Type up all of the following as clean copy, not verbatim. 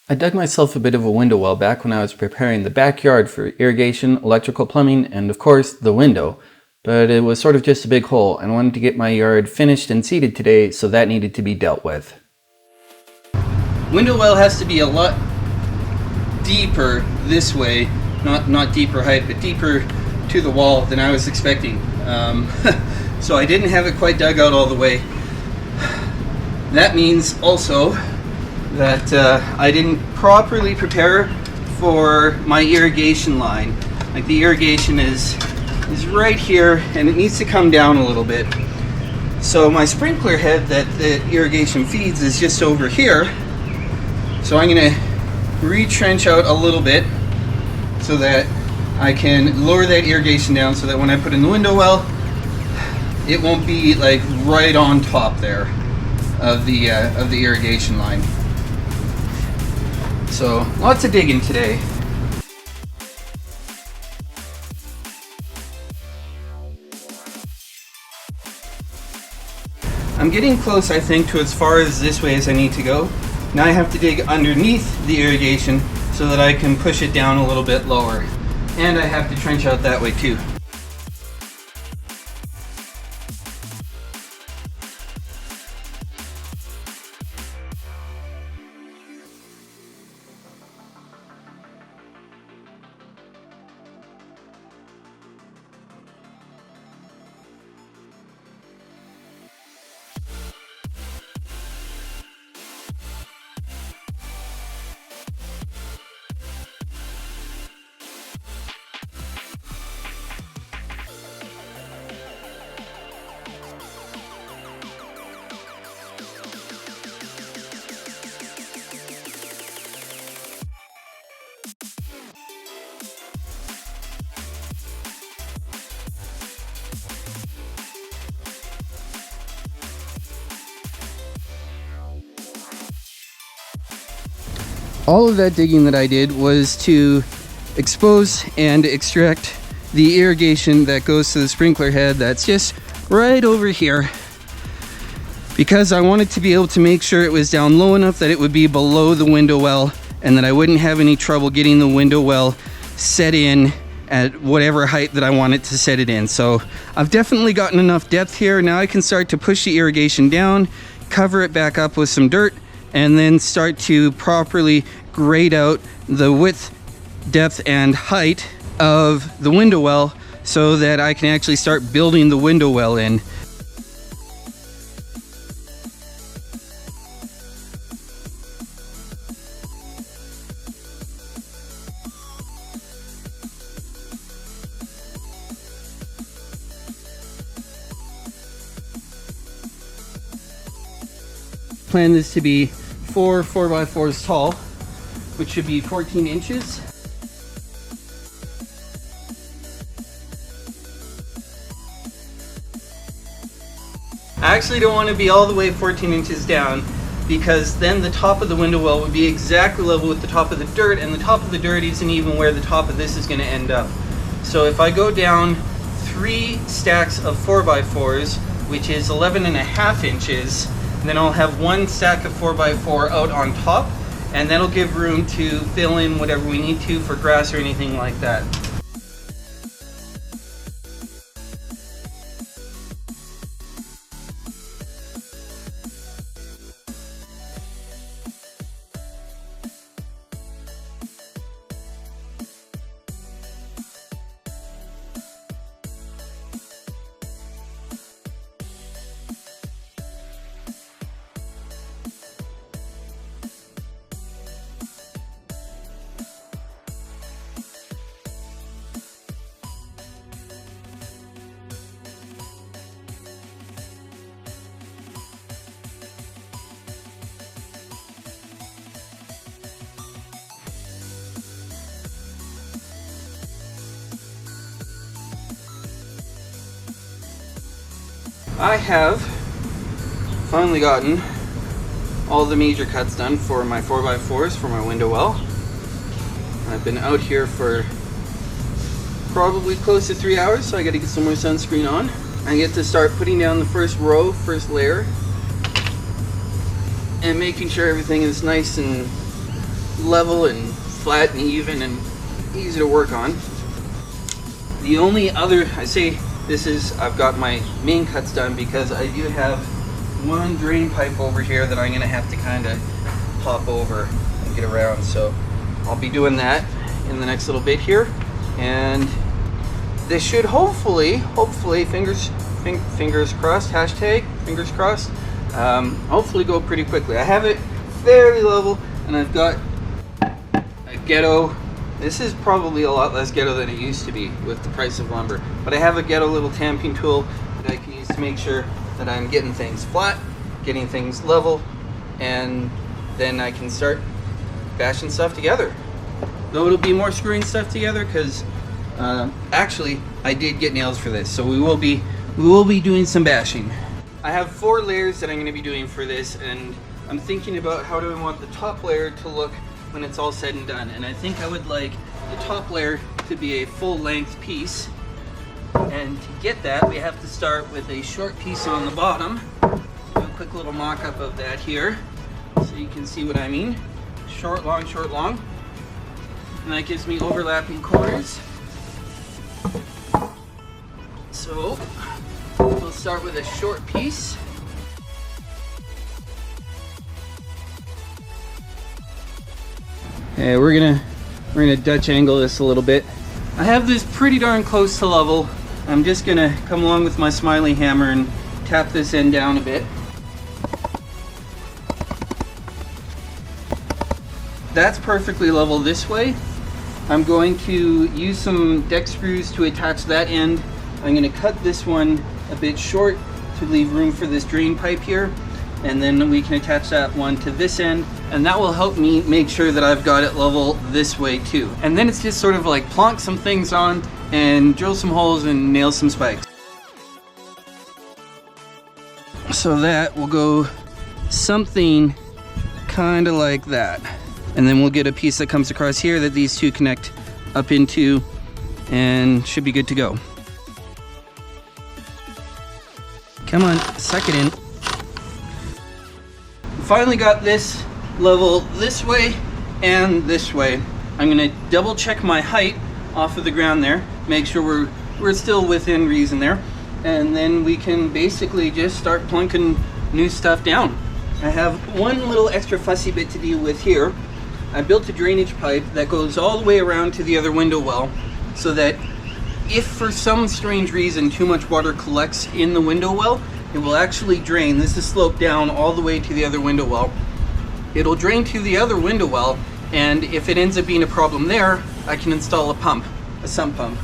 I dug myself a bit of a window well back when I was preparing the backyard for irrigation, electrical plumbing, and of course the window, but it was sort of just a big hole and I wanted to get my yard finished and seeded today, so that needed to be dealt with. Window well has to be a lot deeper this way, not deeper height, but deeper to the wall than I was expecting. So I didn't have it quite dug out all the way. That means also that I didn't properly prepare for my irrigation line. Like the irrigation is right here and it needs to come down a little bit. So my sprinkler head that the irrigation feeds is just over here. So I'm gonna retrench out a little bit so that I can lower that irrigation down so that when I put in the window well, it won't be like right on top there of the irrigation line. So lots of digging today. I'm getting close, I think, to as far as this way as I need to go. Now I have to dig underneath the irrigation so that I can push it down a little bit lower. And I have to trench out that way too. All of that digging that I did was to expose and extract the irrigation that goes to the sprinkler head that's just right over here, because I wanted to be able to make sure it was down low enough that it would be below the window well and that I wouldn't have any trouble getting the window well set in at whatever height that I wanted to set it in. So I've definitely gotten enough depth here. Now I can start to push the irrigation down, cover it back up with some dirt, and then start to properly grade out the width, depth, and height of the window well so that I can actually start building the window well in. Plan this to be 4 4x4s tall, which should be 14 inches. I actually don't want to be all the way 14 inches down, because then the top of the window well would be exactly level with the top of the dirt, and the top of the dirt isn't even where the top of this is going to end up. So if I go down 3 stacks of 4x4s, which is 11.5 inches, then I'll have 1 stack of 4x4 out on top, and that'll give room to fill in whatever we need to for grass or anything like that. I have finally gotten all the major cuts done for my 4x4s for my window well. I've been out here for probably close to 3 hours, so I gotta get some more sunscreen on. I get to start putting down the first row, first layer, and making sure everything is nice and level and flat and even and easy to work on. The only other, I say this is, I've got my main cuts done because I do have one drain pipe over here that I'm gonna have to kind of hop over and get around. So I'll be doing that in the next little bit here, and this should hopefully, fingers crossed, hashtag fingers crossed, hopefully go pretty quickly. I have it fairly level, and I've got a ghetto. This is probably a lot less ghetto than it used to be with the price of lumber, but I have a ghetto little tamping tool that I can use to make sure that I'm getting things flat, getting things level, and then I can start bashing stuff together. Though it'll be more screwing stuff together because actually I did get nails for this, so we will be doing some bashing. I have 4 layers that I'm going to be doing for this, and I'm thinking about how do I want the top layer to look when it's all said and done. And I think I would like the top layer to be a full length piece, and to get that we have to start with a short piece on the bottom. Do a quick little mock-up of that here so you can see what I mean. Short, long, and that gives me overlapping corners. So we'll start with a short piece. Okay, we're gonna Dutch angle this a little bit. I have this pretty darn close to level. I'm just gonna come along with my smiley hammer and tap this end down a bit. That's perfectly level this way. I'm going to use some deck screws to attach that end. I'm going to cut this one a bit short to leave room for this drain pipe here, and then we can attach that one to this end, and that will help me make sure that I've got it level this way too. And then it's just sort of like plonk some things on and drill some holes and nail some spikes. So that will go something kind of like that. And then we'll get a piece that comes across here that these two connect up into, and should be good to go. Come on, suck it in. Finally got this level this way and this way. I'm gonna double check my height off of the ground there, make sure we're still within reason there, and then we can basically just start plunking new stuff down. I have one little extra fussy bit to deal with here. I built a drainage pipe that goes all the way around to the other window well, so that if for some strange reason too much water collects in the window well, it will actually drain. This is sloped down all the way to the other window well. It'll drain to the other window well, and if it ends up being a problem there, I can install a sump pump.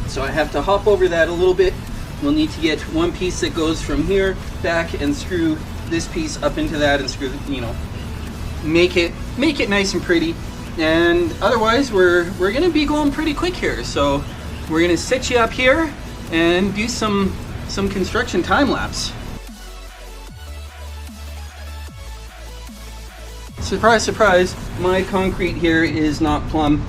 So I have to hop over that a little bit. We'll need to get one piece that goes from here back and screw this piece up into that and screw, make it nice and pretty. And otherwise we're gonna be going pretty quick here. So we're gonna set you up here and do some construction time lapse. Surprise, surprise, my concrete here is not plumb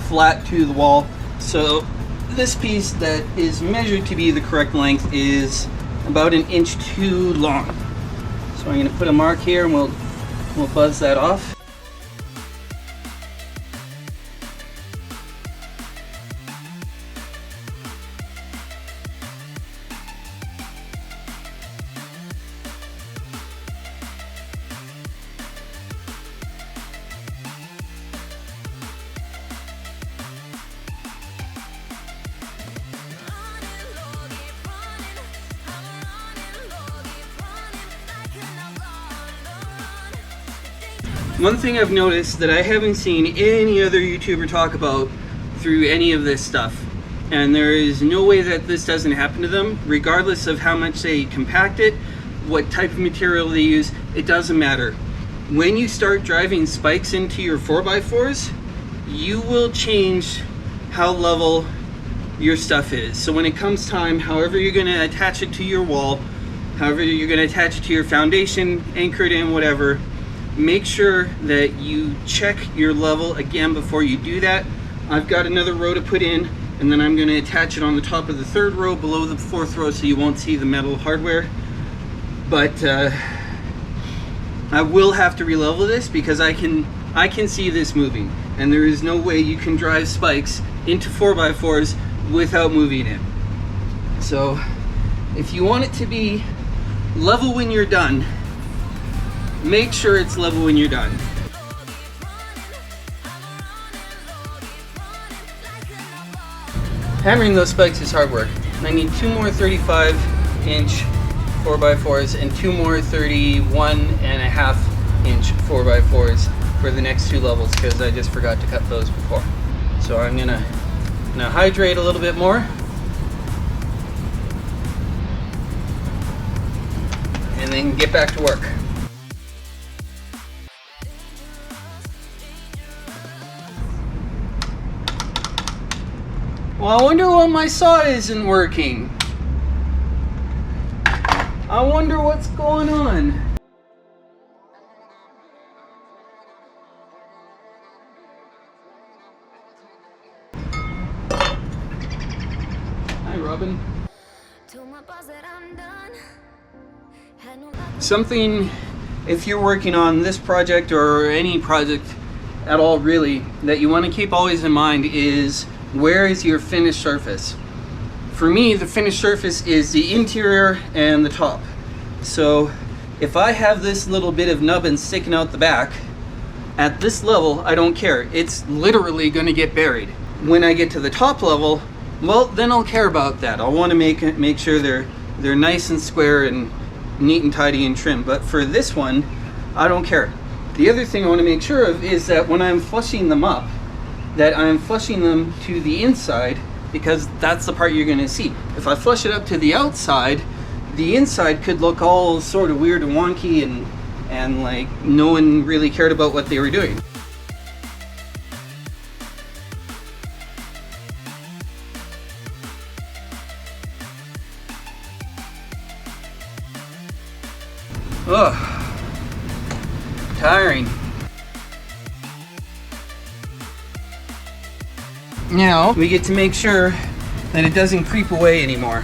flat to the wall. So this piece that is measured to be the correct length is about 1 inch too long. So I'm gonna put a mark here and we'll buzz that off. One thing I've noticed that I haven't seen any other YouTuber talk about through any of this stuff, and there is no way that this doesn't happen to them, regardless of how much they compact it, what type of material they use, it doesn't matter. When you start driving spikes into your 4x4s, you will change how level your stuff is. So when it comes time, however you're gonna attach it to your wall, however you're gonna attach it to your foundation, anchor it in, whatever, make sure that you check your level again before you do that. I've got another row to put in, and then I'm going to attach it on the top of the 3rd row below the 4th row so you won't see the metal hardware. But I will have to re-level this because I can I can see this moving, and there is no way you can drive spikes into 4x4s without moving it. So if you want it to be level when you're done, make sure it's level when you're done. Hammering those spikes is hard work. I need 2 more 35-inch 4x4s and 2 more 31.5-inch 4x4s for the next 2 levels, because I just forgot to cut those before. So I'm gonna now hydrate a little bit more, and then get back to work. Well, I wonder why my saw isn't working. I wonder what's going on. Hi, Robin. Something, if you're working on this project or any project at all really, that you want to keep always in mind is, where is your finished surface? For me, the finished surface is the interior and the top. So if I have this little bit of nubbin sticking out the back, at this level, I don't care. It's literally going to get buried. When I get to the top level, well, then I'll care about that. I'll want to make sure they're nice and square and neat and tidy and trim. But for this one, I don't care. The other thing I want to make sure of is that when I'm flushing them up, that I'm flushing them to the inside, because that's the part you're going to see. If I flush it up to the outside, the inside could look all sort of weird and wonky, and like no one really cared about what they were doing. Ugh, tiring. Now we get to make sure that it doesn't creep away anymore.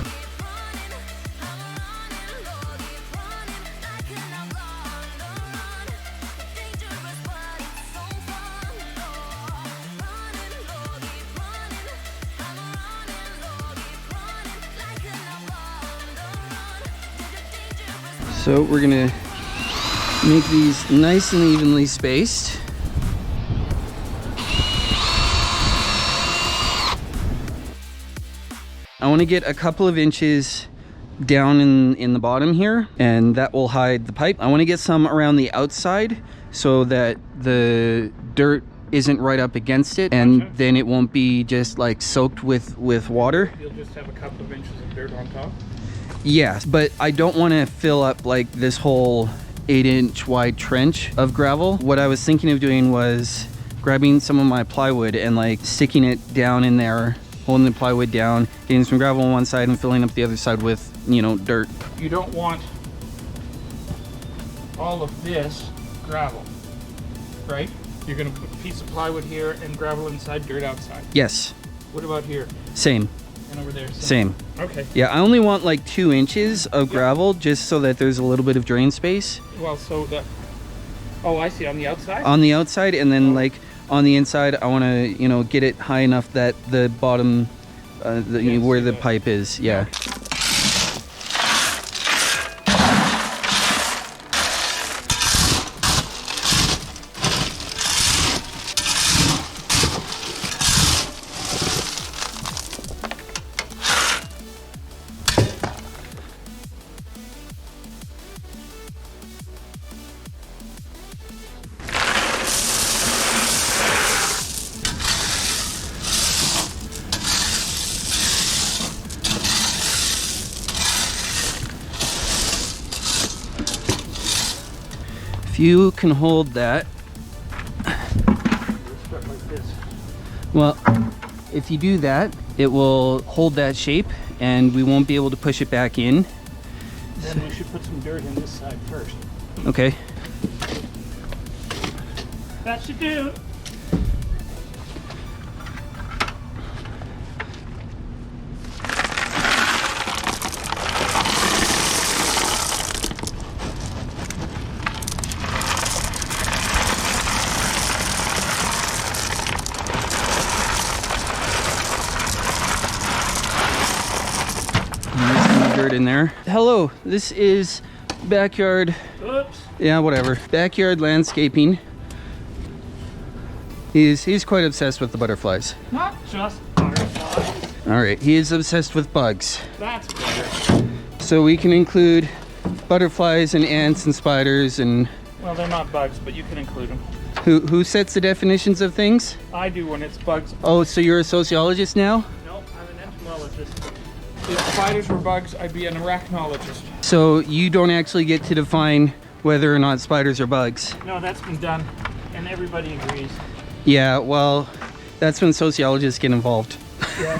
So we're gonna make these nice and evenly spaced. I want to get a couple of inches down in the bottom here, and that will hide the pipe. I want to get some around the outside so that the dirt isn't right up against it, and then it won't be just like soaked with water. You'll just have a couple of inches of dirt on top? Yes, but I don't want to fill up like this whole 8-inch wide trench of gravel. What I was thinking of doing was grabbing some of my plywood and like sticking it down in there, holding the plywood down, getting some gravel on one side and filling up the other side with, you know, dirt. You don't want all of this gravel, right? You're going to put a piece of plywood here and gravel inside, dirt outside. Yes. What about here? Same. And over there? Same. Okay. Yeah, I only want like 2 inches of gravel just so that there's a little bit of drain space. Well, so that... Oh, I see. On the outside? On the outside, and then like on the inside, I want to, you know, get it high enough that the bottom, where the pipe is, yeah. If you can hold that, well, if you do that, it will hold that shape and we won't be able to push it back in. Then we should put some dirt in this side first. Okay. That should do. in there. Hello, this is backyard. Oops. Yeah, whatever. Backyard landscaping. He's quite obsessed with the butterflies. Not just butterflies. All right, he is obsessed with bugs. That's better. So we can include butterflies and ants and spiders and... Well, they're not bugs, but you can include them. Who sets the definitions of things? I do when it's bugs. Oh, so you're a sociologist now? No, I'm an entomologist. If spiders were bugs, I'd be an arachnologist. So you don't actually get to define whether or not spiders are bugs? No, that's been done, and everybody agrees. Yeah, well, that's when sociologists get involved. Yeah.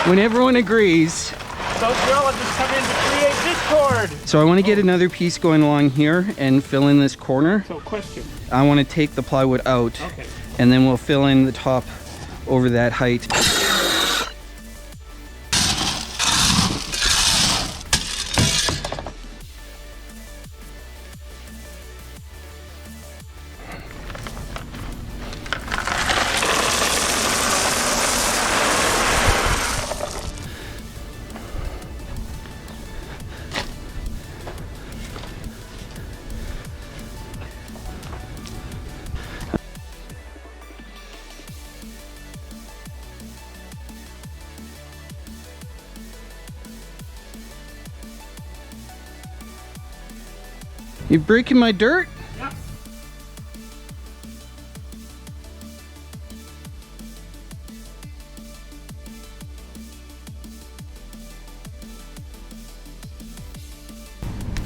When everyone agrees. Sociologists come in to create discord. So I want to get another piece going along here and fill in this corner. So, question. I want to take the plywood out. Okay. And then we'll fill in the top over that height. You breaking my dirt? Yeah.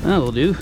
That'll do.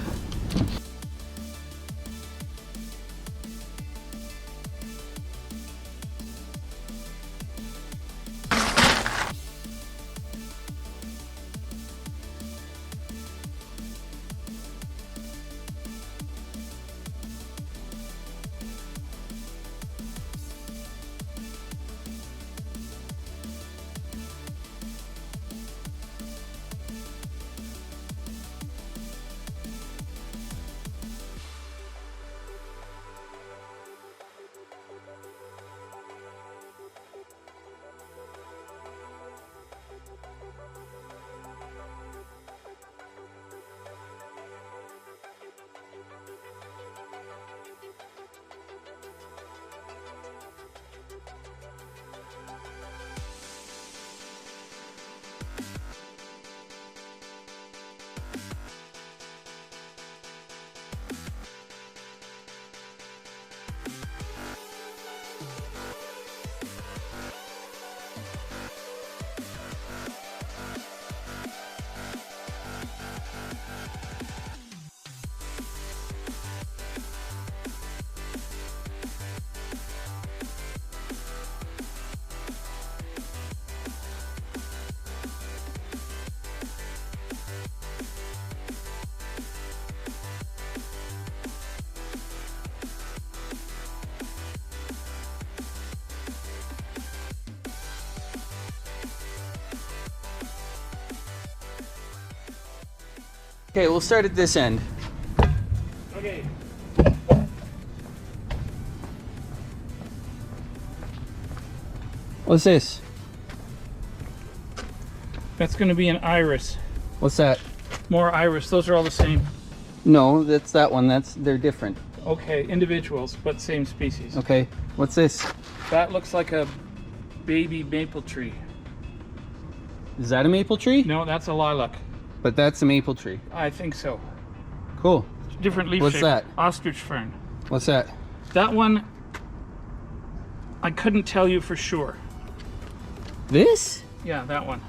Okay, we'll start at this end. Okay. What's this? That's going to be an iris. What's that? More iris. Those are all the same. No, that's that one. They're different. Okay, individuals, but same species. Okay, what's this? That looks like a baby maple tree. Is that a maple tree? No, that's a lilac. But that's a maple tree. I think so. Cool. Different leaf What's shape. that? Ostrich fern. What's that? That one, I couldn't tell you for sure. This? Yeah, that one.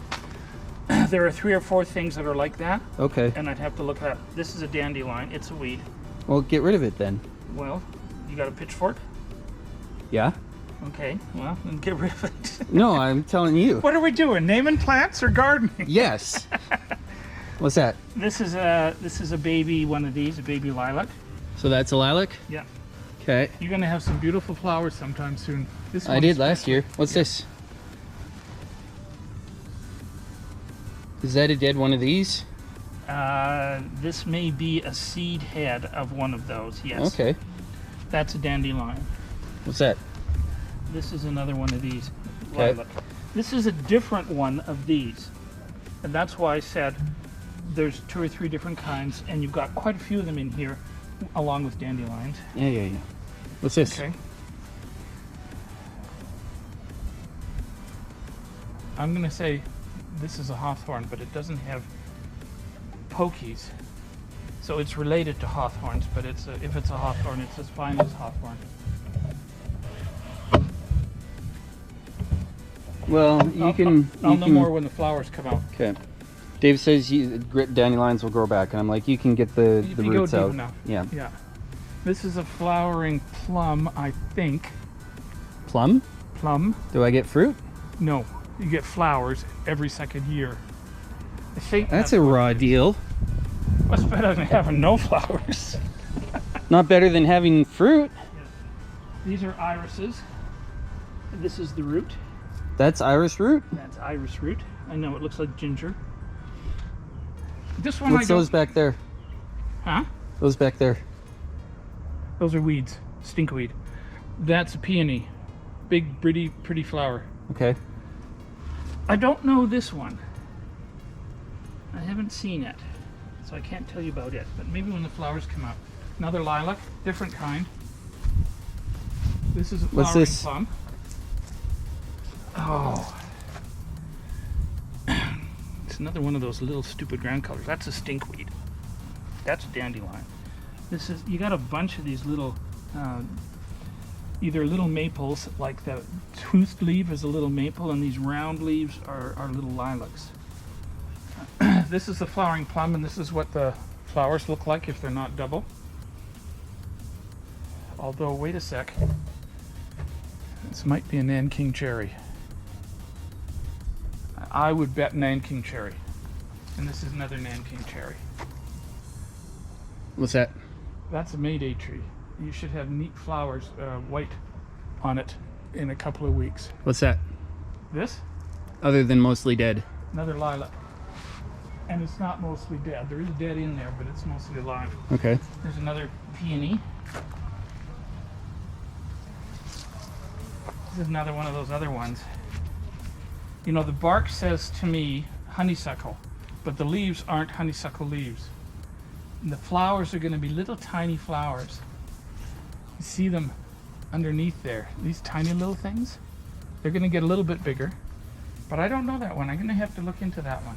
There are 3 or 4 things that are like that, Okay. and I'd have to look at. This is a dandelion. It's a weed. Well, get rid of it then. Well, you got a pitchfork? Yeah? Okay, well, then get rid of it. No, I'm telling you. What are we doing? Naming plants or gardening? Yes. What's that? This is a baby one of these, a baby lilac. So that's a lilac? Yeah. Okay. You're gonna have some beautiful flowers sometime soon. This I one did is last special. year. What's this? Is that a dead one of these? This may be a seed head of one of those, yes. Okay. That's a dandelion. What's that? This is another one of these. Okay. Lilac. This is a different one of these. And that's why I said there's 2 or 3 different kinds, and you've got quite a few of them in here, along with dandelions. Yeah. What's this? Okay. I'm gonna say this is a hawthorn, but it doesn't have pokies. So it's related to hawthorns, but if it's a hawthorn, it's as fine as hawthorn. Well, I'll know more when the flowers come out. Okay. Dave says dandelions will grow back, and I'm like, you can get the roots out. Now. Yeah. Yeah. This is a flowering plum, I think. Plum? Plum? Do I get fruit? No. You get flowers every second year. I think That's a raw deal. What's better than having no flowers? Not better than having fruit. These are irises. This is the root. That's iris root? That's iris root. I know, it looks like ginger. This one What's those back there? Huh? Those back there. Those are weeds. Stinkweed. That's a peony. Big, pretty flower. Okay. I don't know this one. I haven't seen it, so I can't tell you about it. But maybe when the flowers come out. Another lilac, different kind. This is a flowering plum. Oh. It's another one of those little stupid ground colors. That's a stinkweed. That's a dandelion. You got a bunch of these little, either little maples, like the toothed leaf is a little maple, and these round leaves are little lilacs. This is the flowering plum, and this is what the flowers look like if they're not double. Although, wait a sec. This might be a Nanking cherry. I would bet Nanking cherry. And this is another Nanking cherry. What's that? That's a Mayday tree. You should have neat flowers, white, on it in a couple of weeks. What's that? This? Other than mostly dead. Another lilac. And it's not mostly dead. There is dead in there, but it's mostly alive. Okay. There's another peony. This is another one of those other ones. You know, the bark says to me honeysuckle, but the leaves aren't honeysuckle leaves. And the flowers are going to be little tiny flowers. You see them underneath there, these tiny little things? They're going to get a little bit bigger, but I don't know that one. I'm going to have to look into that one.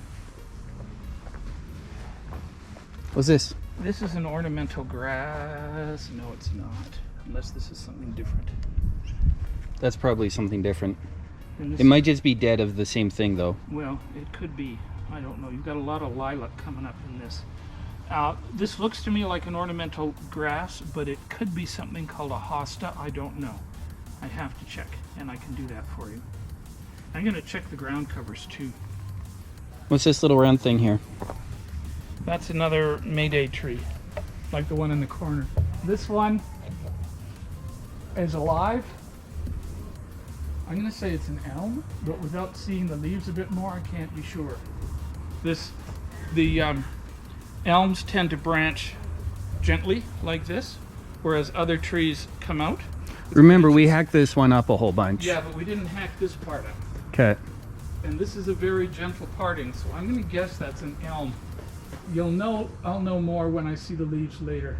What's this? This is an ornamental grass. No, it's not, unless this is something different. That's probably something different. And It might just be dead of the same thing, though. Well, it could be. I don't know. You've got a lot of lilac coming up in this. This looks to me like an ornamental grass, but it could be something called a hosta. I don't know. I have to check, and I can do that for you. I'm going to check the ground covers too. What's this little round thing here? That's another Mayday tree, like the one in the corner. This one is alive. I'm going to say it's an elm, but without seeing the leaves a bit more, I can't be sure. The elms tend to branch gently like this, whereas other trees come out. Remember, we hacked this one up a whole bunch. Yeah, but we didn't hack this part up. Okay. And this is a very gentle parting, so I'm going to guess that's an elm. I'll know more when I see the leaves later.